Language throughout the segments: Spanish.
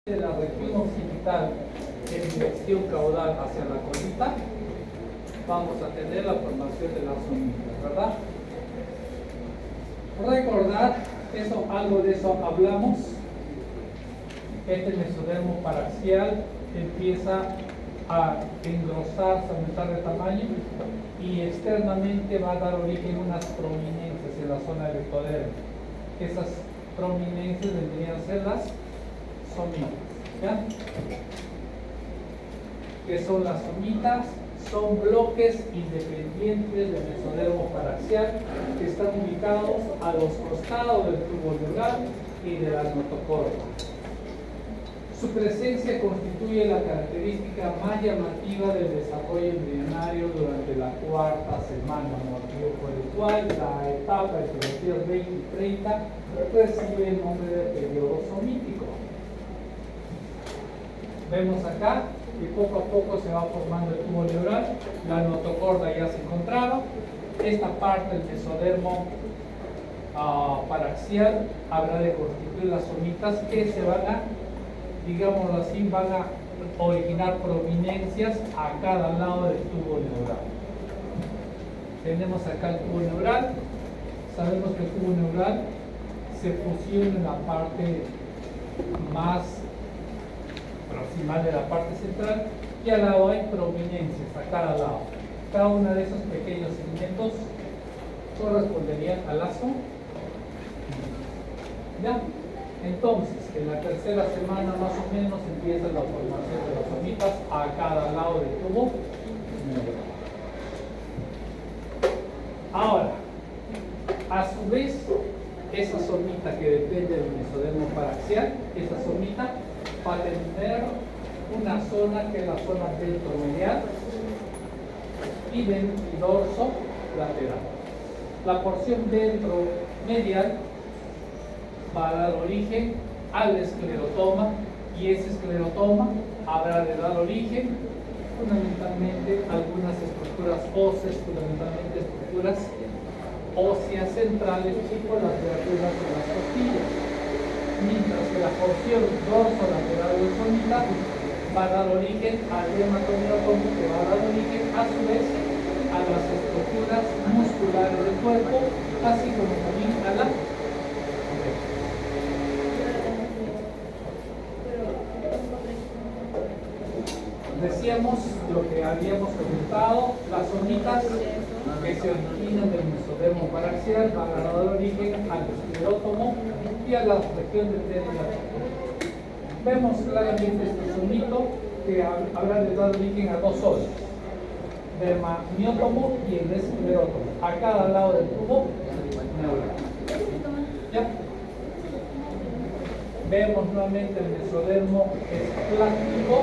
de la región occipital en dirección caudal hacia la colita, vamos a tener la formación de las somnitas, ¿verdad? Recordar, algo de eso hablamos. Este mesodermo paraxial empieza a engrosarse, a aumentar de tamaño y externamente va a dar origen a unas prominencias en la zona del ectodermo. Esas prominencias vendrían a ser las somitas, ¿ya? ¿Qué son las somitas? Son bloques independientes del mesodermo paraxial que están ubicados a los costados del tubo neural y de la notocorda. Su presencia constituye la característica más llamativa del desarrollo embrionario durante la cuarta semana, motivo por el cual la etapa entre los días 20 y 30 recibe el nombre de periodo somítico. Vemos acá que poco a poco se va formando el tubo neural, la notocorda ya se encontraba, esta parte del mesodermo paraxial habrá de constituir las somitas que se van a, digámoslo así, van a originar prominencias a cada lado del tubo neural. Tenemos acá el tubo neural, sabemos que el tubo neural se fusiona en la parte más proximal de la parte central y al lado hay prominencias a cada lado. Cada uno de esos pequeños segmentos correspondería al lazo. ¿Ya? Entonces, en la tercera semana más o menos empieza la formación de las somitas a cada lado del tubo neural. Ahora, a su vez, esa somita que depende del mesodermo paraxial, esa somita va a tener una zona que es la zona ventromedial y dorso lateral. La porción ventromedial va a dar origen al esclerotoma y ese esclerotoma habrá de dar origen fundamentalmente a algunas estructuras óseas, fundamentalmente estructuras óseas centrales tipo las vertebras de las costillas, mientras que la porción dorsolateral de la somita va a dar origen al hematoneotomo, que va a dar origen a su vez a las estructuras musculares del cuerpo, así como también a la decíamos lo que habíamos comentado, las somitas que se originan del mesodermo paraxial van a dar origen al esclerótomo y a la región del tendón. Vemos claramente este somito que habrá de dar origen a dos zonas, dermamiótomo y el esclerótomo, a cada lado del tubo neural. ¿Ya? Vemos nuevamente el mesodermo esplástico,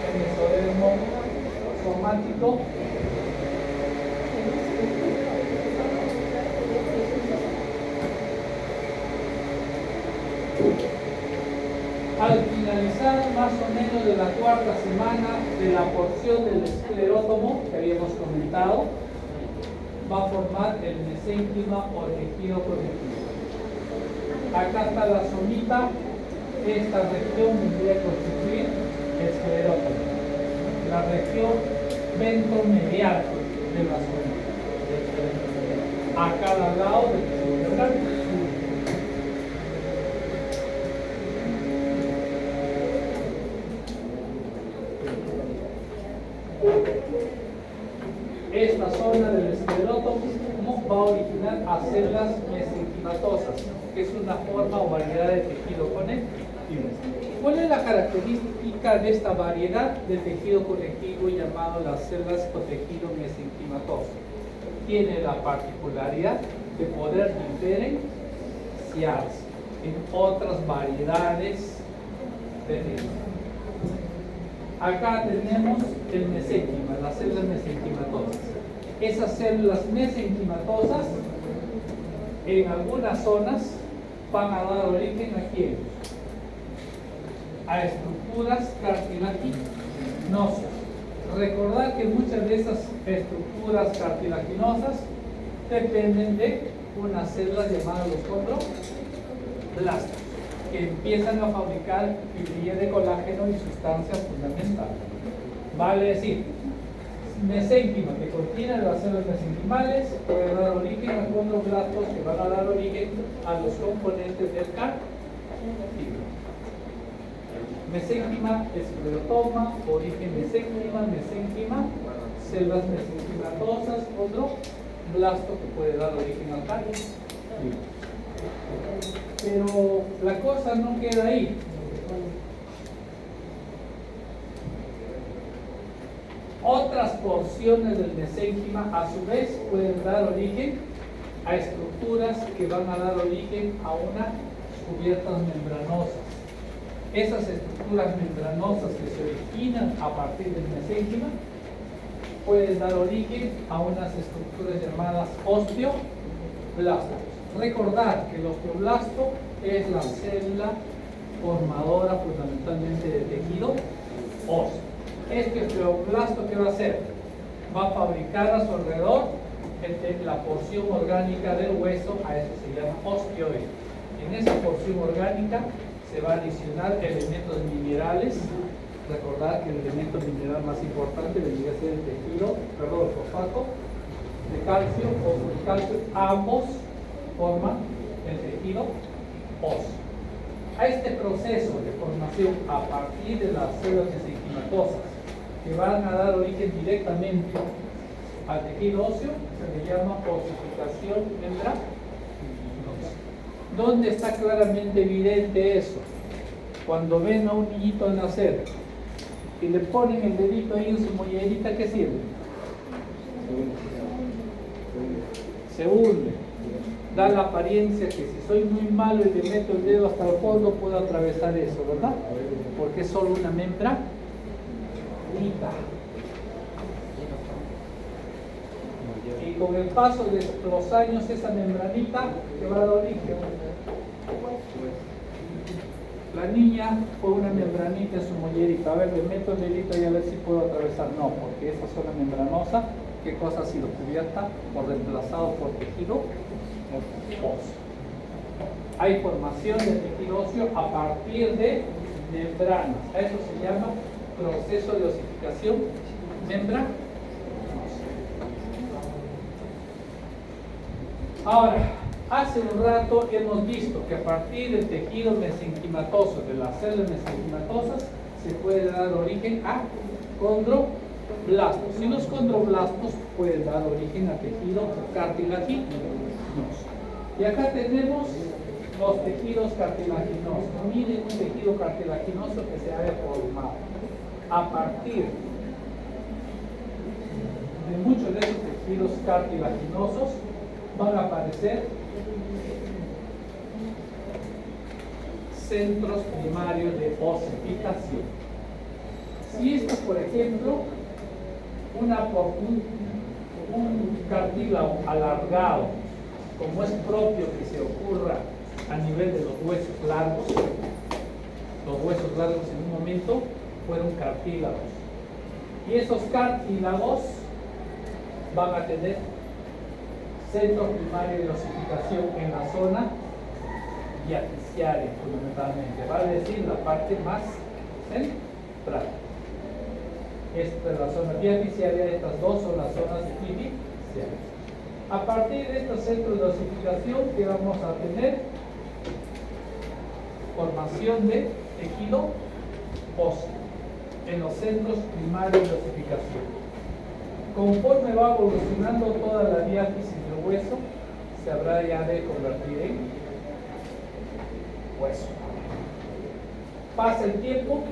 el mesodermo somático, al finalizar más o menos de la cuarta semana de la porción del esclerótomo que habíamos comentado, va a formar el mesénquima o tejido conectivo. Acá está la somita, esta región vendría a constituir el esclerótomo, la región ventromedial de la somita, a cada lado del tubo neural. Esta zona del esclerótomo va a originar a células mesenquimatosas, que es una forma o variedad de tejido conectivo. ¿Cuál es la característica de esta variedad de tejido conectivo llamado las células cotejido mesenquimatoso? Tiene la particularidad de poder diferenciarse en otras variedades de tejido. Acá tenemos el mesénquima, las células mesenquimatosas. Esas células mesenquimatosas en algunas zonas van a dar origen a quién? A estructuras cartilaginosas. Recordad que muchas de esas estructuras cartilaginosas dependen de unas células llamadas los condroblastos, que empiezan a fabricar fibrillas de colágeno y sustancias fundamentales. Vale decir, mesénquima que contiene las células mesenquimales puede dar origen a condroblastos que van a dar origen a los componentes del cartílago. Mesénquima, esclerotoma, origen mesénquima, células mesenquimatosas, condroblasto que puede dar origen al cartílago. Pero la cosa no queda ahí. Otras porciones del mesénquima a su vez pueden dar origen a estructuras que van a dar origen a unas cubiertas membranosas. Esas estructuras membranosas que se originan a partir del mesénquima pueden dar origen a unas estructuras llamadas osteoblastos. Recordar que el osteoblasto es la célula formadora fundamentalmente de tejido óseo. Este osteoblasto, ¿qué va a hacer? Va a fabricar a su alrededor la porción orgánica del hueso, a eso se llama osteoide. En esa porción orgánica se va a adicionar elementos minerales. Recordar que el elemento mineral más importante vendría a ser el el fosfato de calcio o el calcio, ambos forman el tejido óseo. A este proceso de formación a partir de las células mesenquimatosas que van a dar origen directamente al tejido óseo se le llama osificación membranosa. ¿Dónde está claramente evidente eso? Cuando ven a un niñito nacer y le ponen el dedito ahí en su mollerita, ¿qué sirve? Se hunde. Da la apariencia que si soy muy malo y le meto el dedo hasta el fondo puedo atravesar eso, ¿verdad? Porque es solo una membranita. Y con el paso de los años esa membranita que va a dar origen. La niña fue una membranita en su mollerita. A ver, le meto el dedito y a ver si puedo atravesar. No, porque esa zona membranosa, ¿qué cosa ha sido cubierta o reemplazado por tejido óseo? Hay formación de tejido óseo a partir de membranas. A eso se llama proceso de osificación membranosa. Ahora, hace un rato hemos visto que a partir del tejido mesenquimatoso, de las células mesenquimatosas, se puede dar origen a condroblastos. Y los condroblastos pueden dar origen a tejido cartilaginoso. Y acá tenemos los tejidos cartilaginosos. Miren un tejido cartilaginoso que se ha formado. A partir de muchos de esos tejidos cartilaginosos van a aparecer centros primarios de osificación. Si esto, por ejemplo, un cartílago alargado, como es propio que se ocurra a nivel de los huesos largos en un momento fueron cartílagos. Y esos cartílagos van a tener centro primario de osificación en la zona diapiciaria, fundamentalmente. Vale decir, la parte más central. Esta es la zona diapiciaria, estas dos son las zonas epifisiales. A partir de estos centros de osificación, ¿qué vamos a tener? Formación de tejido óseo en los centros primarios de osificación. Conforme va evolucionando toda la diáfisis del hueso, se habrá ya de convertir en hueso. Pasa el tiempo,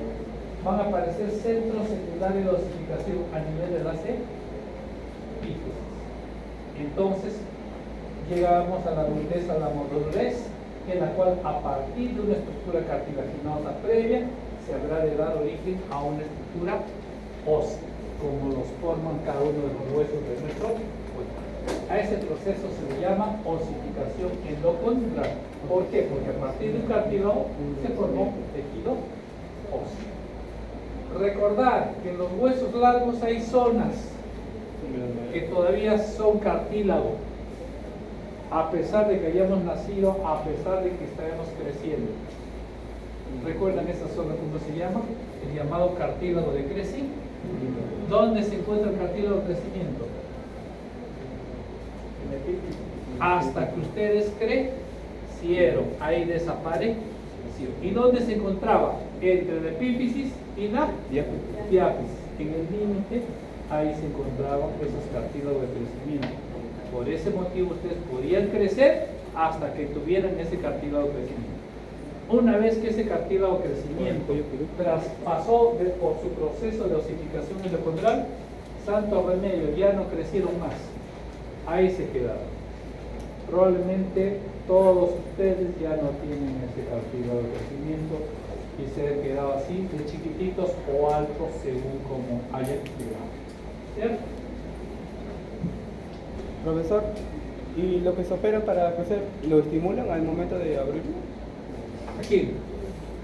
van a aparecer centros secundarios de osificación a nivel de las epífisis. Entonces, llegamos a la adultez, a la madurez, en la cual a partir de una estructura cartilaginosa previa, se habrá de dar origen a una estructura ósea, como los forman cada uno de los huesos de nuestro cuerpo. A ese proceso se le llama osificación endocondral. ¿Por qué? Porque a partir de un cartílago se formó tejido óseo. Recordar que en los huesos largos hay zonas que todavía son cartílago, a pesar de que hayamos nacido, a pesar de que estemos creciendo. ¿Recuerdan esa zona cómo se llama? El llamado cartílago de crecimiento. ¿Dónde se encuentra el cartílago de crecimiento? Hasta que ustedes crecieron, ahí desapareció. ¿Y dónde se encontraba? Entre la epífisis y la diáfisis. En el límite, ahí se encontraban esos cartílagos de crecimiento. Por ese motivo ustedes podían crecer hasta que tuvieran ese cartílago de crecimiento. Una vez que ese cartílago de crecimiento traspasó por su proceso de osificación endocondral, santo remedio, ya no crecieron más. Ahí se quedaron. Probablemente todos ustedes ya no tienen ese cartílago de crecimiento y se han quedado así, de chiquititos o altos según como hayan llegado. ¿Cierto? Profesor, ¿y lo que se opera para crecer lo estimulan al momento de abrirlo? Aquí.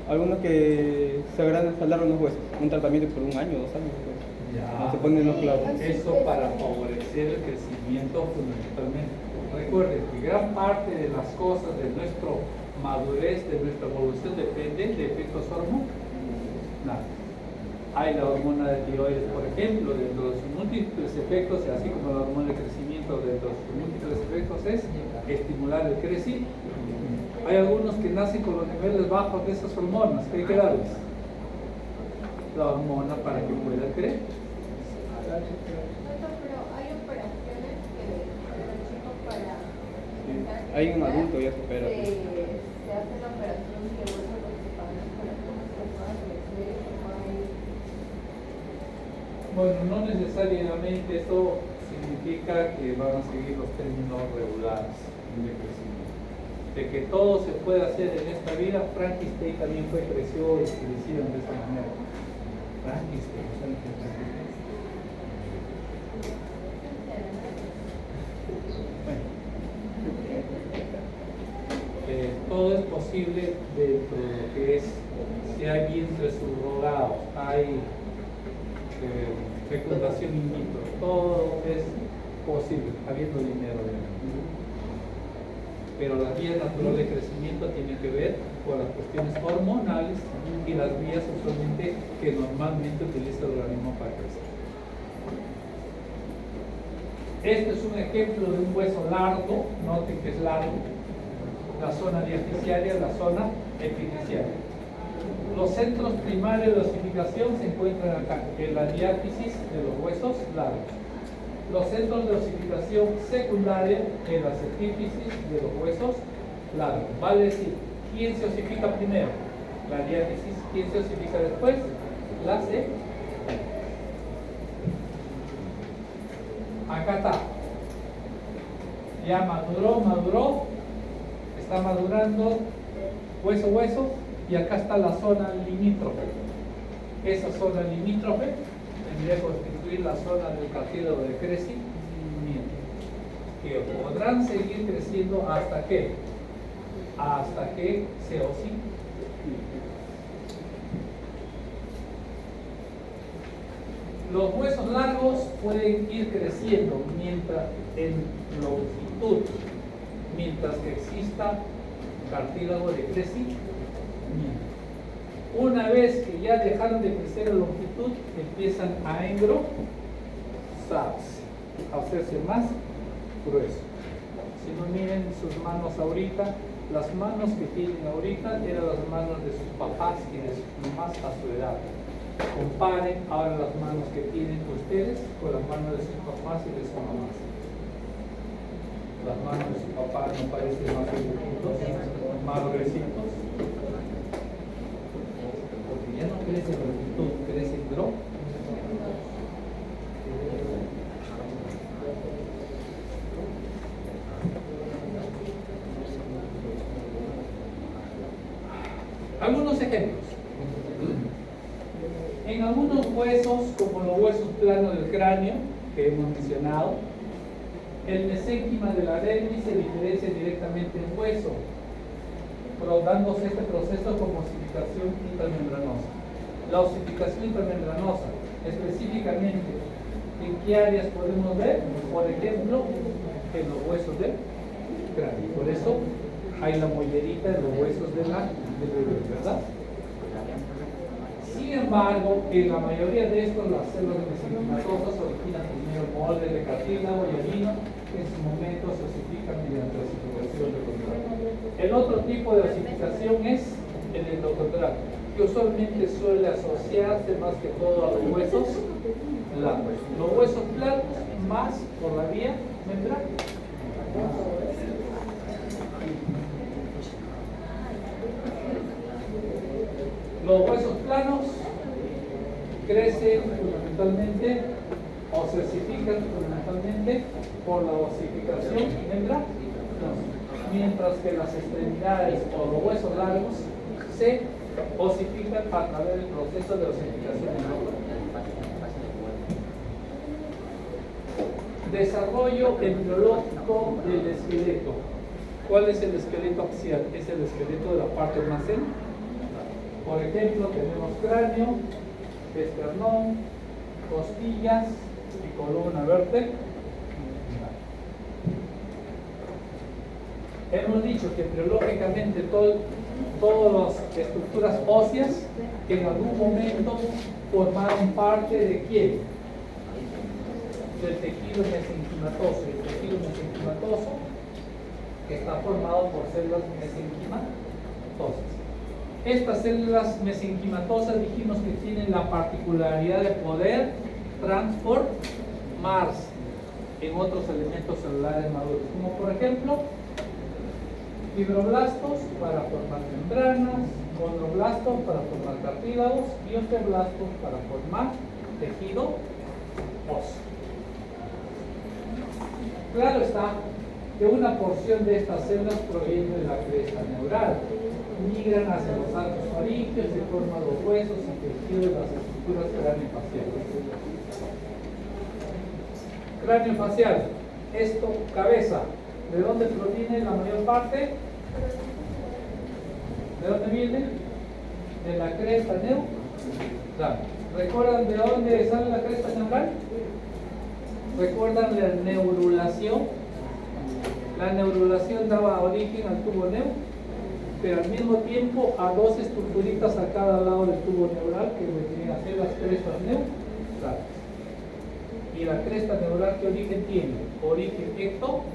Algunos que se alargan los huesos, un tratamiento por 1 año, 2 años. Ya. Se ponen los clavos. Eso para favorecer el crecimiento fundamentalmente. Recuerden que gran parte de las cosas de nuestra madurez, de nuestra evolución, dependen de efectos hormonales. Hay la hormona de tiroides, por ejemplo, dentro de sus múltiples efectos, así como la hormona de crecimiento, dentro de sus múltiples efectos es estimular el crecimiento. Hay algunos que nacen con los niveles bajos de esas hormonas, ¿qué hay que darles? La hormona para que puedan crecer. Pero hay operaciones que el chico para Hay un adulto ya se opera. se hace la operación que vuelve a los padres para que se pueda crecer. Bueno, no necesariamente esto significa que van a seguir los términos regulares de crecimiento. De que todo se puede hacer en esta vida, Frankenstein también creció y se hicieron de esa manera. Frankenstein, ¿saben qué es Frankenstein? Bueno. Todo es posible dentro de lo que es, si hay vientres subrogados, hay fecundación in vitro, todo es posible, habiendo dinero. Pero las vías naturales de crecimiento tienen que ver con las cuestiones hormonales y las vías usualmente que normalmente utiliza el organismo para crecer. Este es un ejemplo de un hueso largo, noten que es largo, la zona diafisiaria, la zona epifisiaria. Los centros primarios de osificación se encuentran acá, en la diáfisis de los huesos largos. Los centros de osificación secundaria en las epífisis de los huesos largos. Vale decir, ¿quién se osifica primero? La diáfisis. ¿Quién se osifica después? La C. Acá está. Ya maduró, está madurando hueso, y acá está la zona limítrofe. Esa zona limítrofe tendría que constituir la zona del cartílago de crecimiento, que podrán seguir creciendo hasta que se osifiquen. Los huesos largos pueden ir creciendo mientras en longitud, mientras que exista cartílago de crecimiento. Una vez que ya dejaron de crecer en longitud, empiezan a engrosarse, a hacerse más gruesos. Si no, miren sus manos ahorita, las manos que tienen ahorita eran las manos de sus papás y de sus mamás a su edad. Comparen ahora las manos que tienen ustedes con las manos de sus papás y de sus mamás. Las manos de sus papás no parecen más gruesitos, más gruesitos. Porque ya no crece en longitud, crece en grosor. Algunos ejemplos. En algunos huesos, como los huesos planos del cráneo, que hemos mencionado, el mesénquima de la dermis se diferencia directamente en hueso, dándose este proceso como osificación intramembranosa. La osificación intramembranosa, específicamente, ¿en qué áreas podemos ver? Por ejemplo, en los huesos del cráneo. Por eso hay la mollerita en los huesos del bebé, ¿verdad? embargo, en la mayoría de estos, las células mesenquimatosas originan primero moldes de cartílago y amino que en su momento se osifican mediante la osificación endocondral. El otro tipo de osificación es el endocondral, que usualmente suele asociarse más que todo a los huesos planos. Los huesos planos más por la vía membránica. Los huesos planos crecen fundamentalmente o se osifican fundamentalmente por la osificación membránica, mientras que las extremidades o los huesos largos se osifican a través del proceso de osificación membránica. Desarrollo embriológico del esqueleto. ¿Cuál es el esqueleto axial? Es el esqueleto de la parte más cerca. Por ejemplo, tenemos cráneo, esternón, costillas y columna vertebral. Hemos dicho que embriológicamente todas las estructuras óseas que en algún momento formaron parte de ¿quién? Del tejido mesenquimatoso. El tejido mesenquimatoso está formado por células mesenquimatosas. Estas células mesenquimatosas dijimos que tienen la particularidad de poder transformarse en otros elementos celulares maduros, como por ejemplo fibroblastos para formar membranas, condroblastos para formar cartílagos y osteoblastos para formar tejido óseo. Claro está que una porción de estas células proviene de la cresta neural, migran hacia los arcos faríngeos y forman los huesos y tejidos de las estructuras craneofaciales. Cráneo facial, esto, cabeza. ¿De dónde proviene la mayor parte? ¿De dónde viene? De la cresta neural. ¿Recuerdan de dónde sale la cresta neural? ¿Recuerdan la neurulación? La neurulación daba origen al tubo neural, pero al mismo tiempo a dos estructuritas a cada lado del tubo neural que vendrían a ser las crestas neurales. ¿Y la cresta neural qué origen tiene? Origen ectodérmico.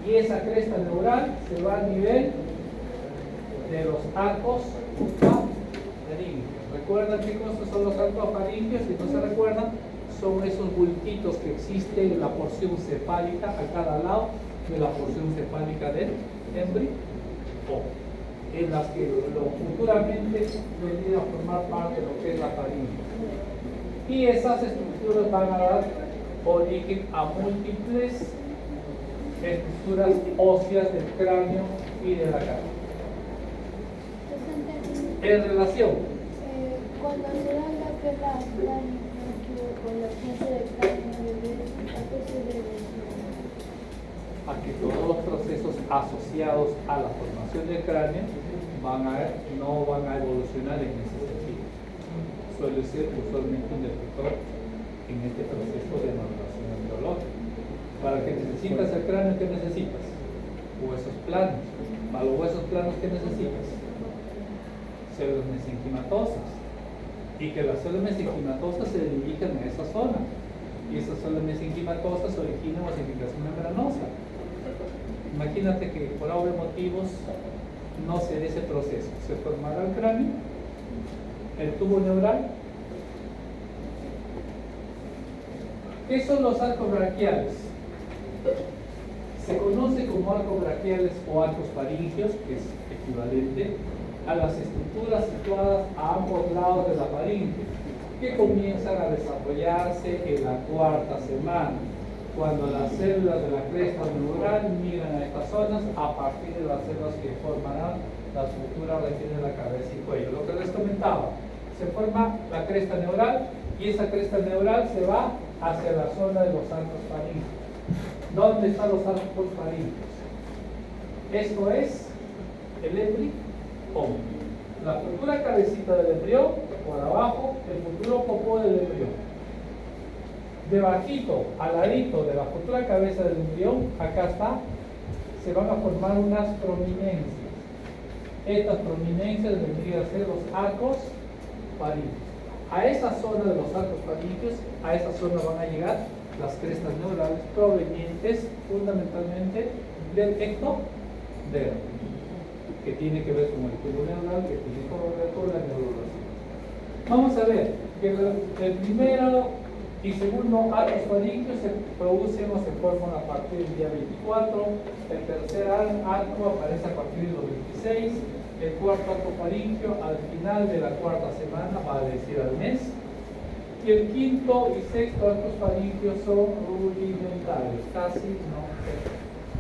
Y esa cresta neural se va a nivel de los arcos faringeos. ¿Recuerdan qué cosas son los arcos faringeos? Si no se recuerdan, son esos bultitos que existen en la porción cefálica a cada lado de la porción cefálica del embrión, en las que futuramente vendrían a formar parte de lo que es la faringe. Y esas estructuras van a dar origen a múltiples estructuras óseas del cráneo y de la cara. En relación. Cuando se da la guerra con la ciencia del cráneo, ¿a qué se debe? A que todos los procesos asociados a la formación del cráneo no van a evolucionar en ese sentido. Suele ser usualmente un defector en este proceso de maduración embriológica. Para que necesitas el cráneo, ¿qué necesitas? Huesos planos. Para los huesos planos, ¿qué necesitas? Células mesenquimatosas. Y que las células mesenquimatosas se dirijan a esa zona. Y esas células mesenquimatosas originan osificación membranosa. Imagínate que por obvios motivos no se dé ese proceso. Se formará el cráneo, el tubo neural. ¿Qué son los arcos braquiales? Se conoce como arcos braquiales o arcos faringeos, que es equivalente a las estructuras situadas a ambos lados de la faringe, que comienzan a desarrollarse en la cuarta semana, cuando las células de la cresta neural migran a estas zonas a partir de las células que formarán las futuras regiones de la cabeza y cuello. Lo que les comentaba, se forma la cresta neural y esa cresta neural se va hacia la zona de los arcos faringeos. ¿Dónde están los arcos faringeos? Esto es el embrión. La futura cabecita del embrión, por abajo, el futuro popó del embrión. Debajito, al ladito de la futura cabeza del embrión, acá está, se van a formar unas prominencias. Estas prominencias vendrían a ser los arcos faríngeos. A esa zona de los arcos faríngeos, a esa zona van a llegar las crestas neurales provenientes fundamentalmente del ectodermo, que tiene que ver con el tubo neural, que tiene que ver con la neurulación. Vamos a ver que el primero y segundo arcos faríngeos se producen o se forman a partir del día 24, el tercer arco aparece a partir de los 26, el cuarto arco faríngeo al final de la cuarta semana, va a decir al mes, y el quinto y sexto arcos faríngeos son rudimentarios, casi no se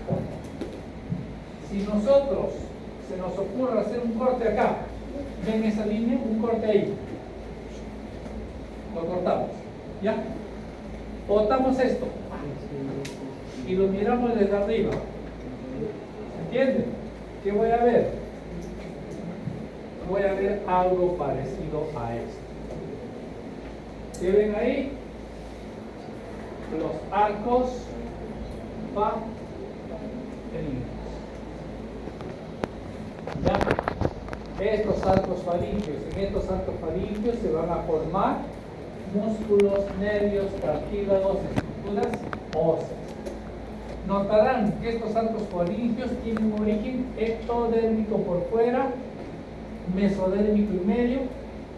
forman. Si nosotros se nos ocurre hacer un corte acá, ven esa línea, un corte ahí, lo cortamos, ¿ya? Botamos esto y lo miramos desde arriba, ¿se entiende? ¿Qué voy a ver? Voy a ver algo parecido a esto. ¿Qué ven ahí? Los arcos faríngeo. ¿Ya? Estos arcos faríneos, en estos arcos faríneos se van a formar músculos, nervios, cartílagos, estructuras óseas. Notarán que estos arcos faríneos tienen un origen ectodérmico por fuera, mesodérmico y medio,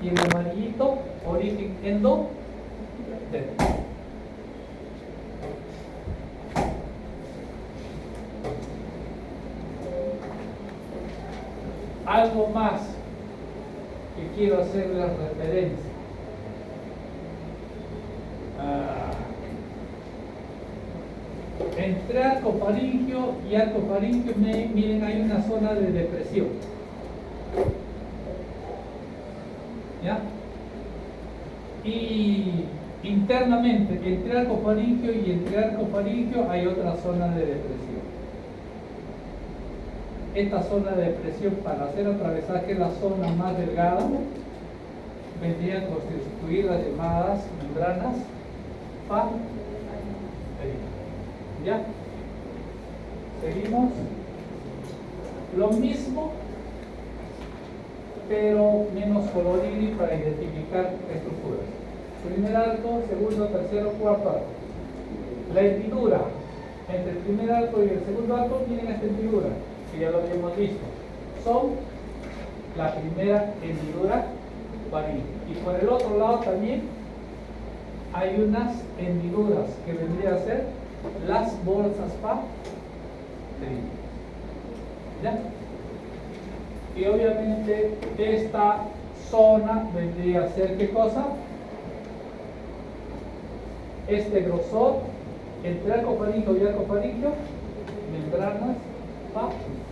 y el amarillito, origen endodérmico. Algo más que quiero hacerles referencia. Entre arco faríngeo y arco faríngeo, miren, hay una zona de depresión. ¿Ya? Y internamente, entre arco faríngeo y entre arco faríngeo hay otra zona de depresión. Esta zona de depresión, para hacer atravesaje, la zona más delgada, vendrían a constituir las llamadas membranas faríngeas. ¿Ya? Seguimos. Lo mismo, pero menos colorido para identificar estructuras. Primer arco, segundo, tercero, cuarto arco. La hendidura entre el primer arco y el segundo arco, miren esta hendidura, que ya lo habíamos visto. Son la primera hendidura faríngea. Y por el otro lado también hay unas hendiduras que vendrían a ser las bolsas faríngeas. ¿Ya? Y obviamente esta zona vendría a ser ¿qué cosa? Este grosor entre arco faríngeo y arco faríngeo, membranas faríngeas.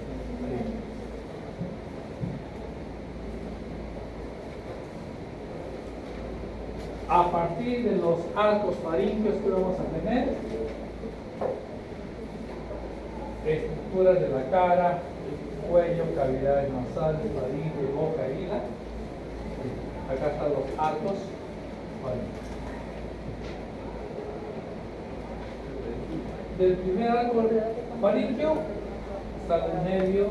A partir de los arcos faríngeos que vamos a tener, estructuras de la cara, cuello, cavidades nasales, faringe, boca, hila. Acá están los arcos faríngeos. Del primer arco faríngeo sale un nervio,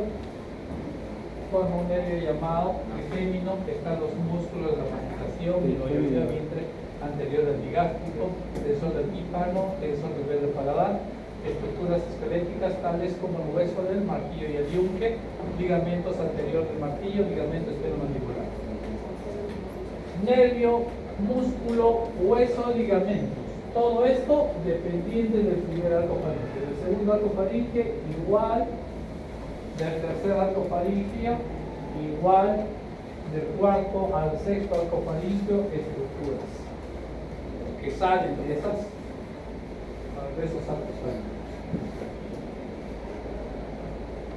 forma un nervio llamado trigémino, que están los músculos de la masticación, el oído, el vientre anterior del digástrico, tensor del tímpano, tensor del velo paladar, estructuras esqueléticas tales como el hueso del martillo y el yunque, ligamentos anterior del martillo, ligamento espenomandibular. Nervio, músculo, hueso, ligamentos. Todo esto dependiente del primer arco faríngeo. Del segundo arco faríngeo, igual. Del tercer arco faríngeo, igual. Del cuarto al sexto arco faríngeo, estructuras que salen de esos arcos faríngeos.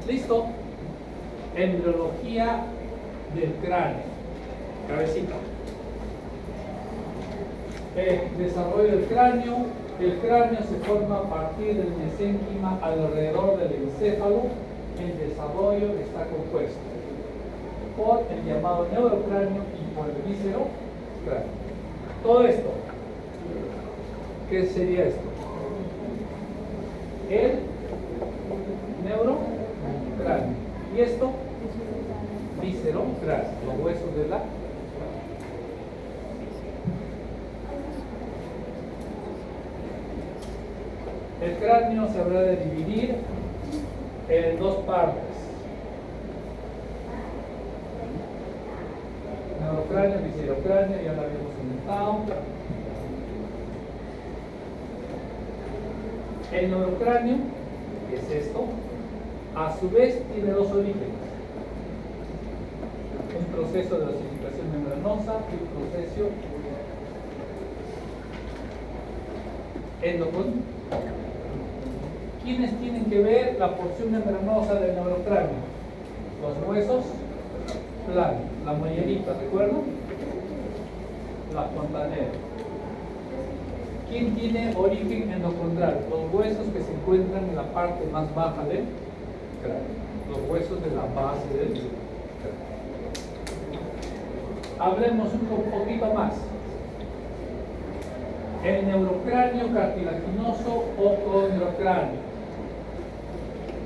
¿Listo? Embriología del cráneo. Cabecita. Desarrollo del cráneo. El cráneo se forma a partir del mesénquima alrededor del encéfalo. El desarrollo está compuesto por el llamado neurocráneo y por el viscerocráneo. Todo esto, ¿qué sería esto? El neurocráneo. ¿Y esto? viscerocráneo, los huesos de la... El cráneo se habrá de dividir en dos partes. Neurocráneo, viscerocráneo, ya lo habíamos comentado. El neurocráneo, que es esto, a su vez tiene dos orígenes. Un proceso de osificación membranosa y un proceso endocráneo. ¿Quiénes tienen que ver la porción membranosa del neurocráneo? Los huesos planos, la molleritas, ¿recuerdan? La fontanera. ¿Quién tiene origen endocondral? Los huesos que se encuentran en la parte más baja del cráneo, los huesos de la base del cráneo. Hablemos un poquito más. El neurocráneo cartilaginoso o condrocráneo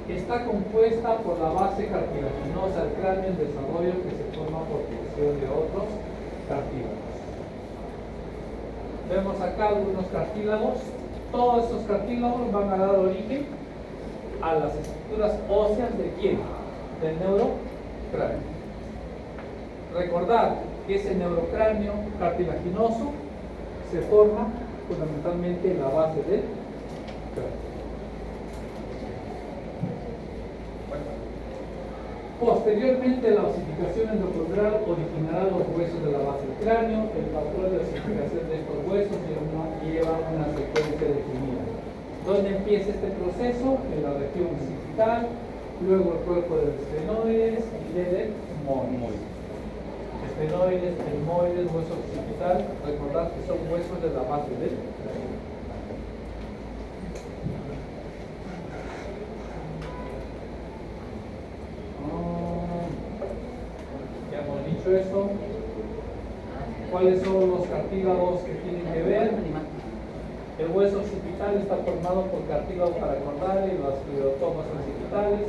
está compuesta por la base cartilaginosa del cráneo en desarrollo que se forma por fusión de otros cartílagos. Vemos acá algunos cartílagos. Todos estos cartílagos van a dar origen a las estructuras óseas de ¿quién? Del neurocráneo. Recordad que ese neurocráneo cartilaginoso se forma fundamentalmente en la base del cráneo. Posteriormente, la osificación endocondral originará los huesos de la base del cráneo. El patrón de osificación de estos huesos lleva una secuencia definida. ¿Dónde empieza este proceso? En la región occipital, luego el cuerpo de los esfenoides y del etmoides. Esfenoides, etmoides, hueso occipital, recordad que son huesos de la base del cráneo. Eso. ¿Cuáles son los cartílagos que tienen que ver? El hueso occipital está formado por cartílagos paracordales y los esclerotomas occipitales.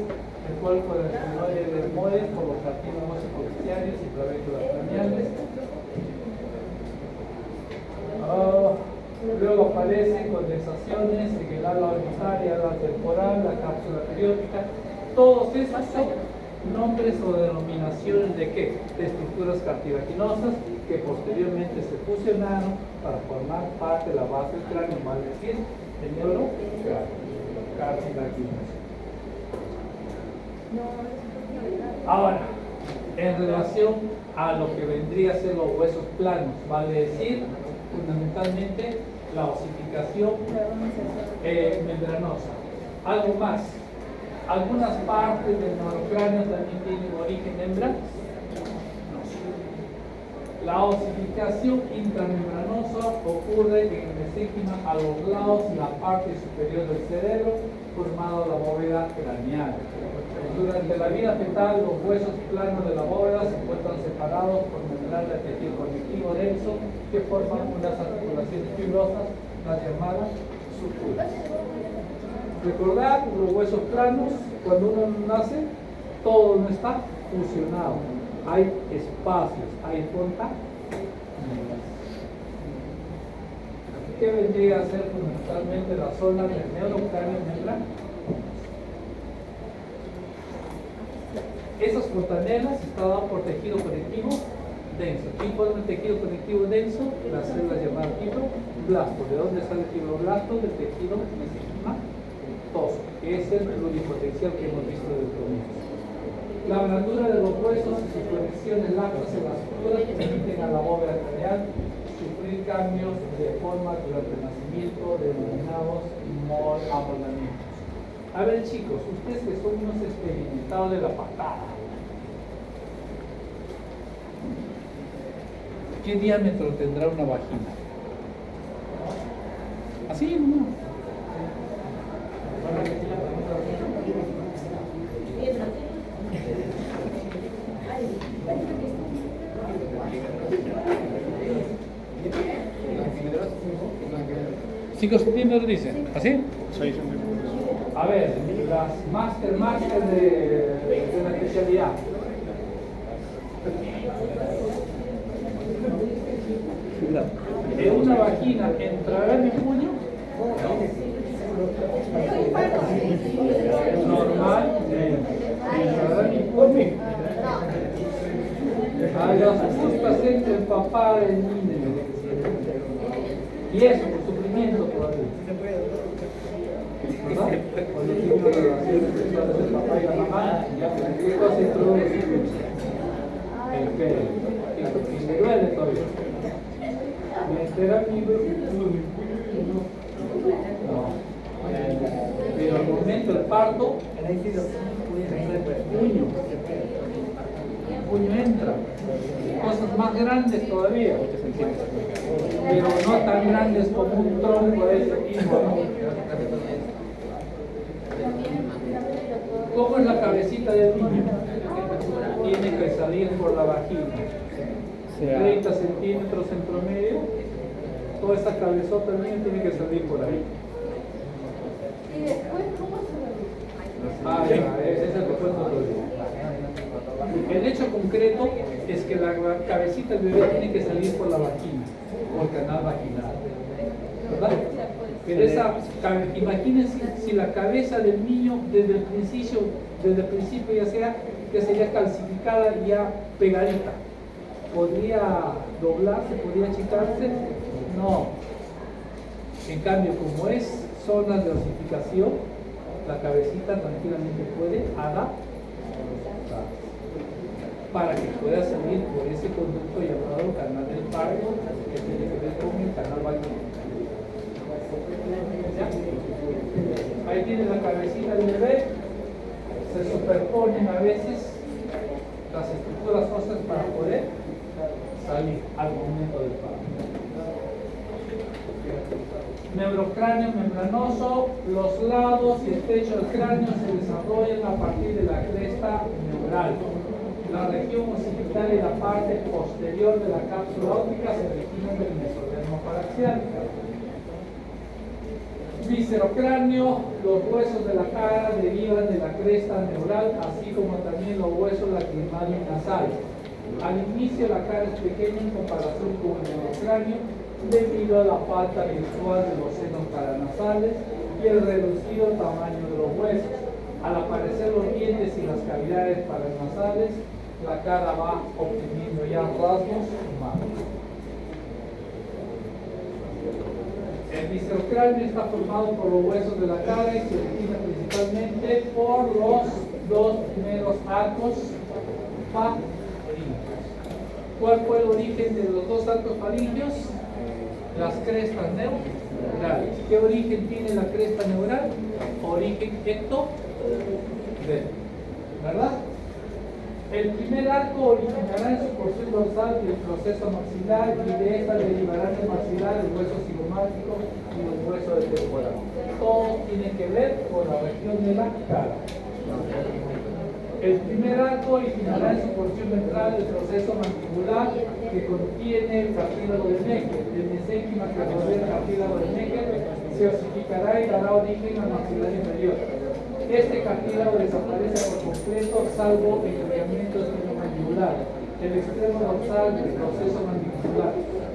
El cuerpo del esfenoide del etmoides por los cartílagos hipoficiarios y clavículas craneales. Luego aparecen condensaciones en el ala orbital y ala temporal, la cápsula periódica. Todos estos son nombres o denominaciones de qué? De estructuras cartilaginosas que posteriormente se fusionaron para formar parte de la base del cráneo, mal decir, el neurocráneo cartilaginoso. Ahora, en relación a lo que vendría a ser los huesos planos, vale decir, fundamentalmente la osificación membranosa. Algo más. Algunas partes del neurocráneo también tienen origen hembra. La osificación intramembranosa ocurre en el mesénquima a los lados de la parte superior del cerebro, formado la bóveda craneal. Durante la vida fetal, los huesos planos de la bóveda se encuentran separados por membrana de tejido conectivo denso que forman unas articulaciones fibrosas, las llamadas suturas. Recordad, los huesos planos, cuando uno nace, todo no está fusionado. Hay espacios, hay fontanelas. ¿Qué vendría a ser fundamentalmente la zona del neurocráneo membranoso? Esas fontanelas están dadas por tejido conectivo denso. ¿Quién forma el tejido conectivo denso? Las células llamadas fibroblastos. ¿De dónde sale el fibroblasto? Del tejido mesenquimatoso, que es el pluripotencial que hemos visto del comienzo. La blandura de los huesos y sus conexiones laxas en las estructuras permiten a la bóveda craneal sufrir cambios de forma durante el nacimiento denominados amoldamientos. A ver, chicos, ustedes que son unos experimentados de la patada, ¿qué diámetro tendrá una vagina? Así, ¿no? ¿5 centímetros dicen? ¿Así? A ver, las máster de la especialidad. En una vagina entrará mi puño. Normal. Entrará mi puño. A las justas entre el papá del niño. Y eso, por sufrimiento todavía. ¿Verdad? Cuando tiene una relación sexual entre el papá y la mamá, ¿qué cosa introduce? El pelo. Y me duele todavía. Me entera mi no. Pero al momento del parto, el puño entra. Cosas más grandes todavía. Pero no tan grandes como un tronco de ese tipo, ¿no? ¿Cómo es la cabecita del niño? Tiene que salir por la vagina. 30 centímetros en promedio. Toda esa cabezota del niño tiene que salir por ahí. ¿Y después cómo se lo dice? Ese es el que cuento otro día. El hecho concreto es que la cabecita del bebé tiene que salir por la vagina, por el canal vaginal. ¿Verdad? Pero imagínense si la cabeza del niño desde el principio ya sería calcificada y ya pegadita. ¿Podría doblarse? ¿Podría achicarse? No. En cambio, como es zona de osificación, la cabecita tranquilamente puede adaptar para que pueda salir por ese conducto llamado canal del parto, que tiene que ver con el canal vaginal. ¿Ya? Ahí tiene la cabecita del bebé, se superponen a veces las estructuras óseas para poder salir al momento del parto. Neurocráneo membranoso, los lados y el techo del cráneo se desarrollan a partir de la cresta neural. La región occipital y la parte posterior de la cápsula óptica se originan del mesodermo paraxial. Viscerocráneo, los huesos de la cara derivan de la cresta neural, así como también los huesos lacrimal y nasal. Al inicio la cara es pequeña en comparación con el neurocráneo debido a la falta visual de los senos paranasales y el reducido tamaño de los huesos. Al aparecer los dientes y las cavidades paranasales, la cara va obteniendo ya rasgos humanos. El viscerocráneo está formado por los huesos de la cara y se origina principalmente por los dos primeros arcos faringios. ¿Cuál fue el origen de los dos arcos faringios? Las crestas neurales. ¿Qué origen tiene la cresta neural? Origen ectodermal, ¿verdad? El primer arco originará en su porción dorsal del proceso maxilar y de esta derivarán el maxilar, el hueso cigomático y los huesos del temporal. Todo tiene que ver con la región de la cara. El primer arco originará en su porción ventral el proceso mandibular que contiene el cartílago de Necker. El mesénquima que rodea el cartílago de Necker se osificará y dará origen al maxilar inferior. Este cartílago desaparece por completo salvo el ligamento espinomandibular. El extremo dorsal del proceso mandibular,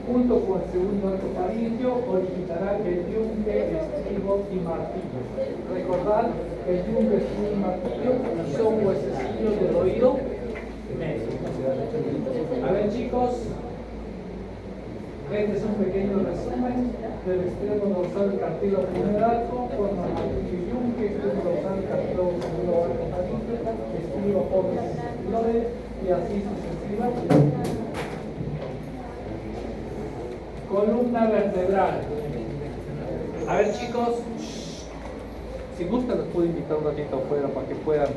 junto con el segundo arco faríngeo, originará el yunque, estribo y martillo. Recordad que el yunque, estribo y martillo son huesecillos del oído medio. A ver, chicos, este es un pequeño resumen del extremo dorsal del cartílago primer arco, forma martillo y yunque, extremo dorsal del cartílago segundo arco faríngeo, estribo, pobres y flores, y así sucesivamente. Columna vertebral. A ver, chicos, si gustan les puedo invitar un ratito afuera para que puedan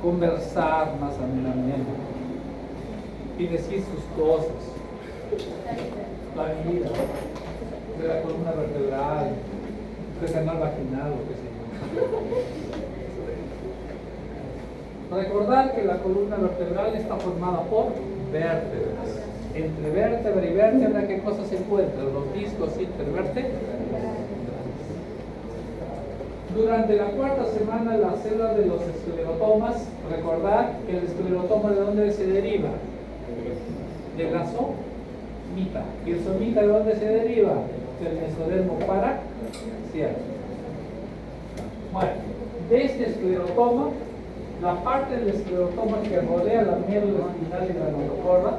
conversar más amenamente y decir sus cosas. La vida de la columna vertebral, del canal vaginal, lo que sea. Recordar que la columna vertebral está formada por vértebras. Entre vértebra y vértebra, ¿qué cosas se encuentran? Los discos intervertebrales. Durante la cuarta semana, las células de los esclerotomas, recordad que el esclerotoma, ¿de dónde se deriva? De la somita. ¿Y el somita de dónde se deriva? Del mesodermo paraxial. Bueno, de este esclerotoma, la parte del esclerotoma que rodea la médula espinal y la notocorda,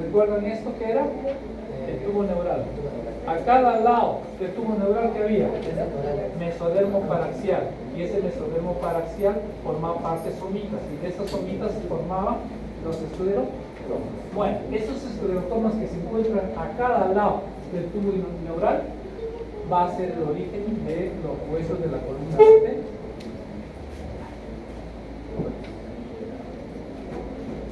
¿recuerdan esto que era? El tubo neural. A cada lado del tubo neural que había mesodermo paraxial, y ese mesodermo paraxial formaba parte de somitas, y de esas somitas se formaban los esclerotomas. Bueno, esos esclerotomas que se encuentran a cada lado del tubo neural va a ser el origen de los huesos de la columna vertebral.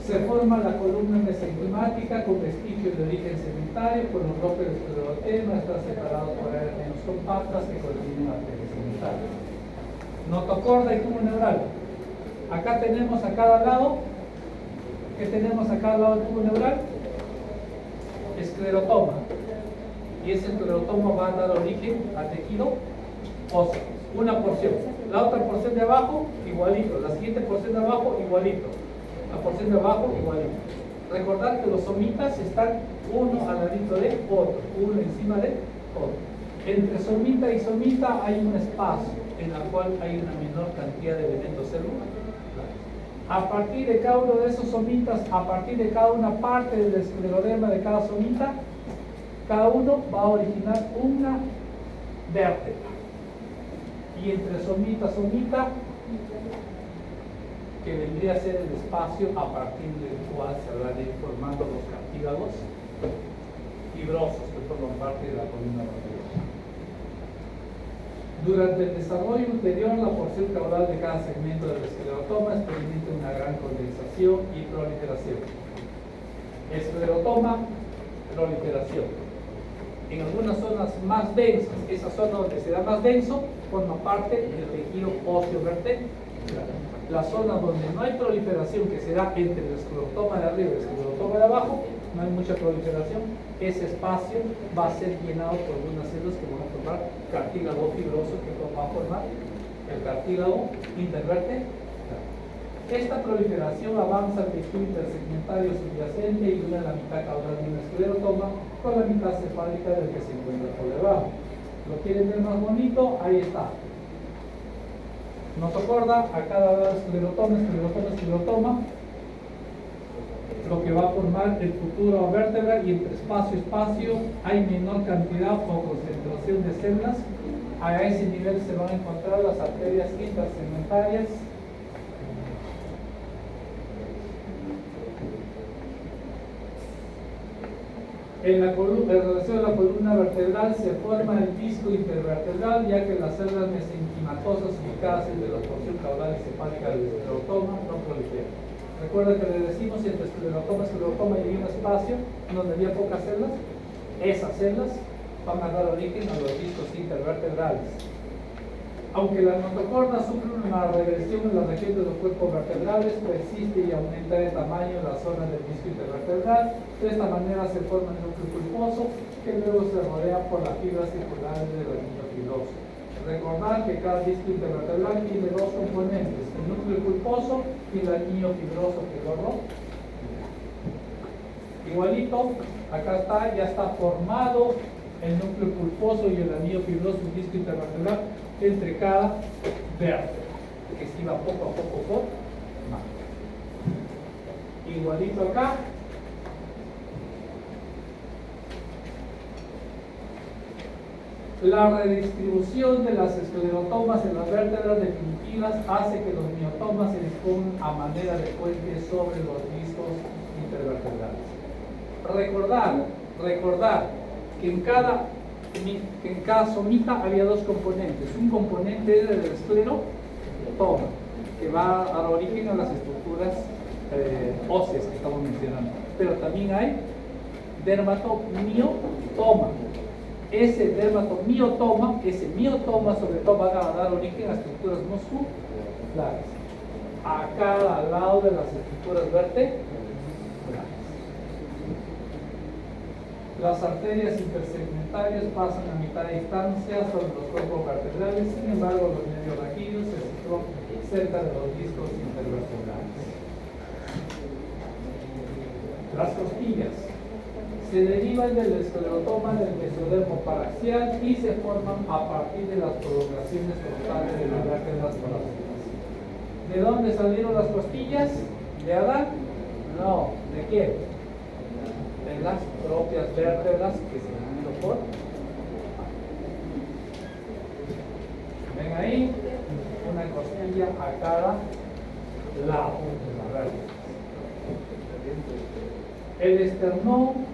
Se forma la columna mesenquimática con vestigios de origen sedimentario, con los bloques de esclerotema, está separado por áreas menos compactas que contienen arterias sedimentares. Notocorda y tubo neural. Acá tenemos a cada lado, ¿qué tenemos a cada lado del tubo neural? Esclerotoma. Y ese esclerotoma va a dar origen a tejido óseo. Una porción. La otra porción de abajo, igualito. La siguiente porción de abajo, igualito. La porción de abajo igualito. Recordar que los somitas están uno al ladito de otro, uno encima de otro. Entre somita y somita hay un espacio en el cual hay una menor cantidad de elementos celulares. A partir de cada uno de esos somitas, a partir de cada una parte del escleroderma de cada somita, cada uno va a originar una vértebra. Y entre somita y somita, que vendría a ser el espacio a partir del cual se van a ir formando los cartílagos fibrosos que forman parte de la columna vertebral. Durante el desarrollo ulterior, la porción caudal de cada segmento del esclerotoma experimenta una gran condensación y proliferación. Esclerotoma, proliferación. En algunas zonas más densas, esa zona donde se da más denso, forma parte del tejido óseo vertebral. La zona donde no hay proliferación, que se da entre el esclerotoma de arriba y el esclerotoma de abajo, no hay mucha proliferación, ese espacio va a ser llenado por algunas células que van a formar cartílago fibroso, que va a formar el cartílago intervertebral. Esta proliferación avanza al tejido intersegmentario subyacente y une la mitad caudal de un esclerotoma con la mitad cefálica del que se encuentra por debajo. ¿Lo quieren ver más bonito? Ahí está. Notocorda, a cada lado esclerotoma, lo que va a formar el futuro vértebra, y entre espacio y espacio hay menor cantidad o concentración de células. A ese nivel se van a encontrar las arterias intersegmentarias. En relación a la columna vertebral se forma el disco intervertebral, ya que las células mesenquimatosas ubicadas entre la porción caudal y cefálica del esclerotoma no proliferan. Recuerda que le decimos entre esclerotoma y esclerotoma hay un espacio donde había pocas células. Esas células van a dar origen a los discos intervertebrales. Aunque la notocorda sufre una regresión en la región de los cuerpos vertebrales, persiste y aumenta de tamaño en la zona del disco intervertebral. De esta manera se forma el núcleo pulposo, que luego se rodea por las fibras circulares del anillo fibroso. Recordar que cada disco intervertebral tiene dos componentes, el núcleo pulposo y el anillo fibroso que lo rodea. Igualito, acá está, ya está formado el núcleo pulposo y el anillo fibroso, un disco intervertebral entre cada vértebra, que se iba poco a poco por más. Igualito acá. La redistribución de las esclerotomas en las vértebras definitivas hace que los miotomas se dispongan a manera de puente sobre los discos intervertebrales. Recordar que en cada somita había dos componentes. Un componente era el esclerotoma, que va a dar origen a las estructuras óseas que estamos mencionando. Pero también hay dermatomiotoma. Ese dermatomiotoma, ese miotoma sobre todo, va a dar origen a estructuras musculares a cada lado de las estructuras vertebrales. Las arterias intersegmentarias pasan a mitad de distancia sobre los cuerpos vertebrales, sin embargo los nervios raquídeos se sitúan cerca de los discos intervertebrales. Las costillas se derivan del esclerotoma del mesodermo paraxial y se forman a partir de las prolongaciones frontales de las vértebras torácicas. ¿De dónde salieron las costillas? ¿De Adán? No. ¿De quién? De las propias vértebras que se dividieron por. ¿Ven ahí? Una costilla a cada lado de la vértebra. El esternón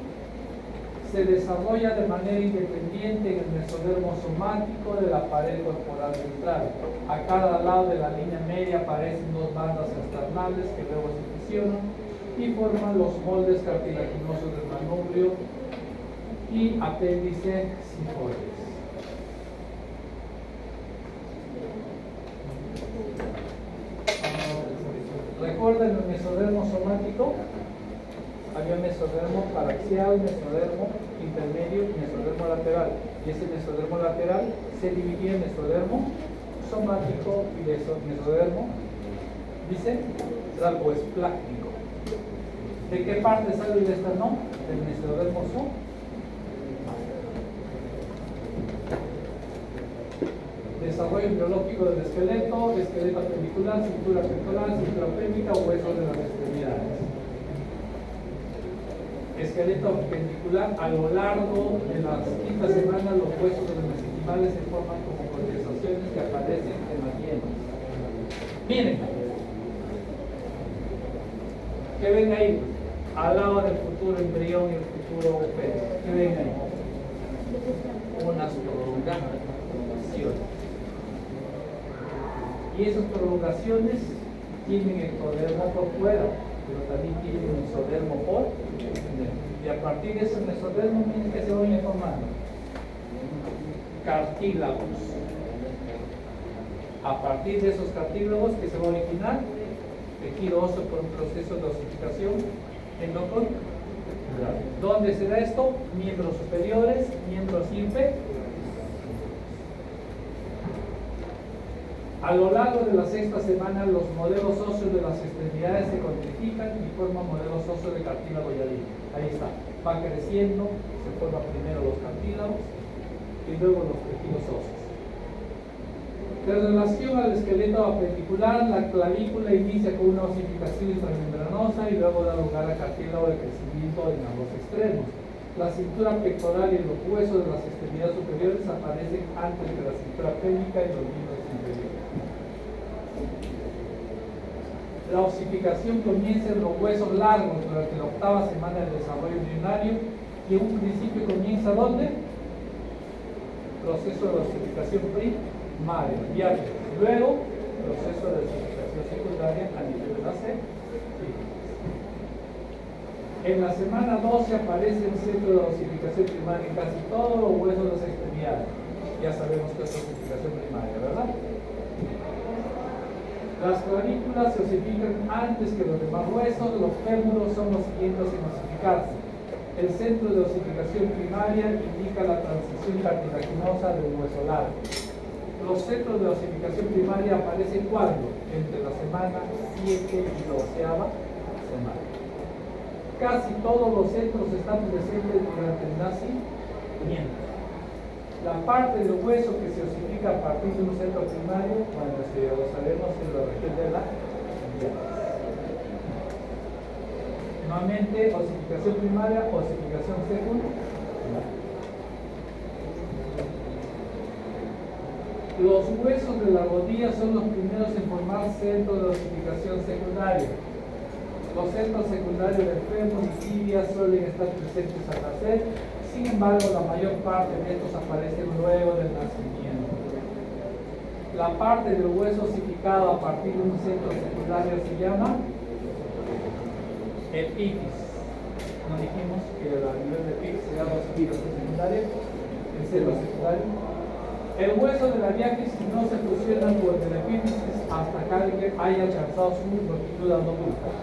se desarrolla de manera independiente en el mesodermo somático de la pared corporal ventral. A cada lado de la línea media aparecen dos bandas esternales que luego se fusionan y forman los moldes cartilaginosos del manubrio y apéndice sifoides. ¿Recuerdan el mesodermo somático? Había mesodermo paraxial, mesodermo intermedio y mesodermo lateral. Y ese mesodermo lateral se dividía en mesodermo somático y mesodermo, dice, tragoespláctico. ¿De qué parte sale el esternón? Del mesodermo somático. Desarrollo biológico del esqueleto, esqueleto apendicular, cintura pectoral, cintura pélvica o huesos de las extremidades. Esqueleto apendicular, a lo largo de las quintas semanas los huesos de los mesenquimales se forman como condensaciones que aparecen en las hienas. Miren, ¿qué ven ahí? Al lado del futuro embrión y el futuro feto. ¿Qué ven ahí? Unas prolongaciones. Y esas prolongaciones tienen ectodermo por fuera, pero también tienen mesodermo por dentro. Y a partir de ese mesodermo, miren que se van formando cartílagos. A partir de esos cartílagos que se va a originar tejido óseo por un proceso de osificación endocorporal. ¿Dónde se da esto? Miembros superiores, miembros inferiores. A lo largo de la sexta semana, los modelos óseos de las extremidades se codifican y forman modelos óseos de cartílago y alivio. Ahí está. Va creciendo, se forman primero los cartílagos y luego los tejidos óseos. En relación al esqueleto apendicular, la clavícula inicia con una osificación intramembranosa y luego da lugar a cartílago de crecimiento en ambos extremos. La cintura pectoral y los huesos de las extremidades superiores aparecen antes de la cintura pélvica y los miembros inferiores. La osificación comienza en los huesos largos durante la octava semana del desarrollo embrionario y en un principio comienza ¿dónde? Proceso de osificación primaria, diática. Luego, proceso de osificación secundaria a nivel de la cerviz. En la semana 12 aparece el centro de osificación primaria en casi todos los huesos de las extremidades. Ya sabemos que es osificación primaria, ¿verdad? Las clavículas se osifican antes que los demás huesos, los fémuros son los siguientes en osificarse. El centro de osificación primaria indica la transición cartilaginosa de un hueso largo. Los centros de osificación primaria aparecen cuando? Entre la semana 7 y 12ª semana. Casi todos los centros están presentes durante el nacimiento. La parte del hueso que se osifica a partir de un centro primario, bueno, lo sabemos en la región de la diástasis. Nuevamente, osificación primaria, osificación secundaria. Los huesos de la rodilla son los primeros en formar centro de osificación secundaria. Los centros secundarios del fémur y tibia suelen estar presentes al nacer. Sin embargo, la mayor parte de estos aparecen luego del nacimiento. La parte del hueso osificado a partir de un centro secundario se llama epífisis. ¿No dijimos que a nivel de epífisis se llama osificación secundaria? El centro secundario. El hueso de la diáfisis no se fusiona con el epífisis hasta que alguien haya alcanzado su longitud adulta.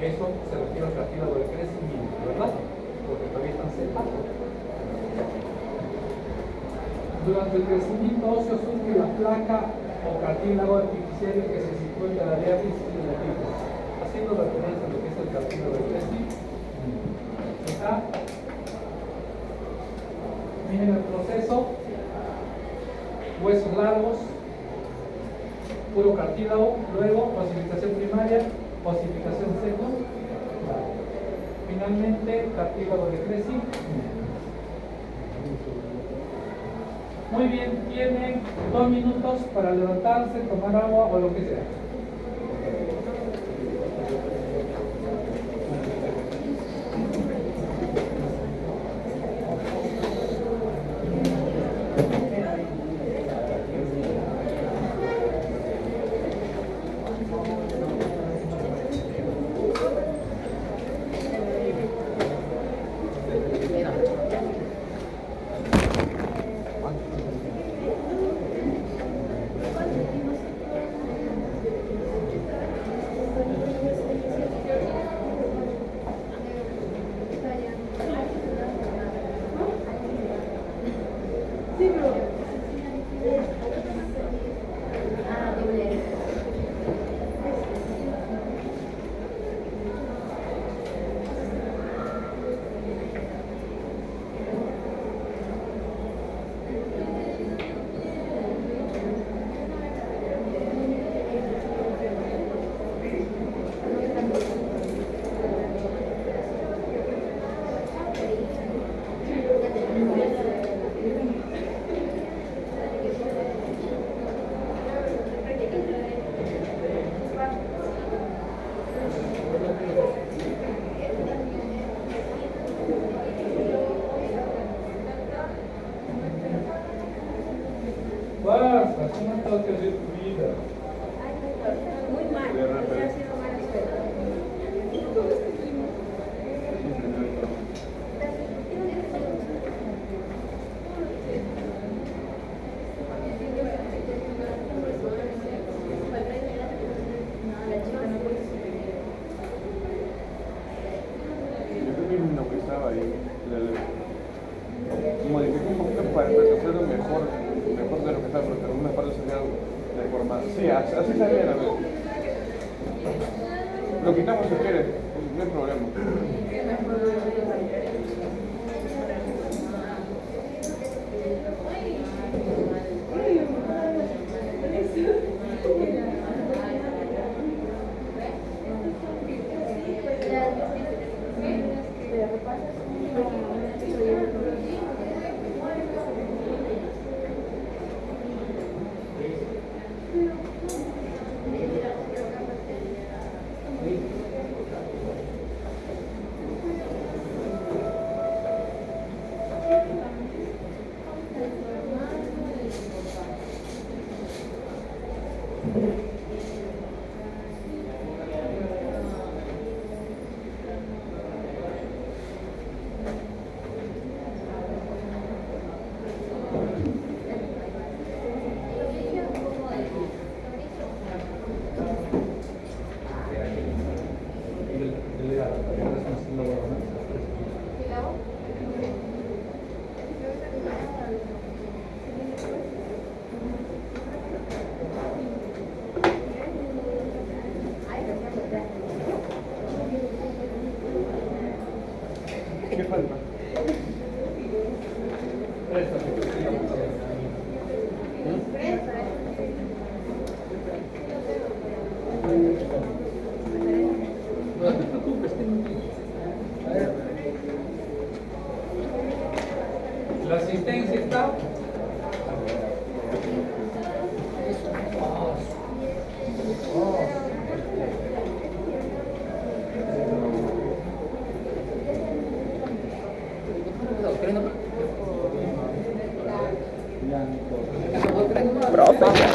Eso se refiere al cartílago de crecimiento, ¿verdad? Porque todavía están separados. Durante el crecimiento óseo surge la placa o cartílago epifisiario que se sitúa entre la diáfisis y la epífisis, haciendo referencia a lo que es el cartílago de Cresci. Está. Miren el proceso. Huesos largos, puro cartílago, luego osificación primaria, osificación secundaria, finalmente cartílago de Cresci. Muy bien, tienen 2 minutos para levantarse, tomar agua o lo que sea. Basta, ¿cómo está tu vida? Muy mal, ha sido mala suerte. Yo creo que lo que estaba ahí, modificé un poquito para hacerlo mejor de lo que estaba, porque algunas partes salían deformadas. Sí, así salían a ver. Lo quitamos si quieres, no hay problema. ¿Qué falta? No te preocupes, la asistencia está. Profe.